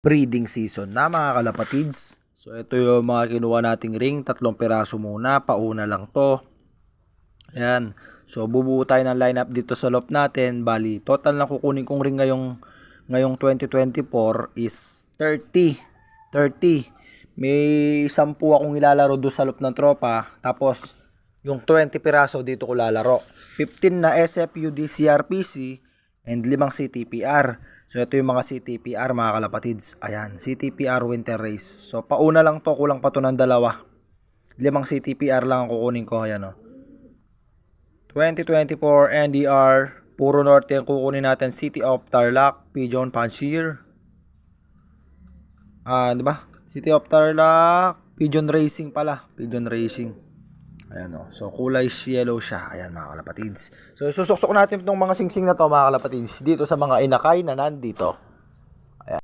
breeding season na mga kalapatids. So ito yung mga kinuha nating ring, 3 piraso muna, pauna lang to. Ayan. So bubuo tayo ng lineup dito sa loft natin. Bali, total na kukunin kong ring ngayong 2024 is 30. May 10 akong ilalaro doon sa loft ng tropa. Tapos yung 20 piraso dito ko lalaro. 15 na SFUD CRPC and 5 CTPR. So ito yung mga CTPR mga kalapatids. Ayan, CTPR Winter Race. So pauna lang to, kulang pa to ng 2. 5 CTPR lang ang kukunin ko. Ayan o. 2024 NDR. Puro norte ang kukunin natin. City of Tarlac, Pigeon Pansier. Diba? City of Tarlac, Pigeon Racing pala. Pigeon Racing. Ayan o. So, kulay yellow siya. Ayan mga kalapatids. So, susukso natin itong mga singsing na to mga kalapatids dito sa mga inakay na nandito.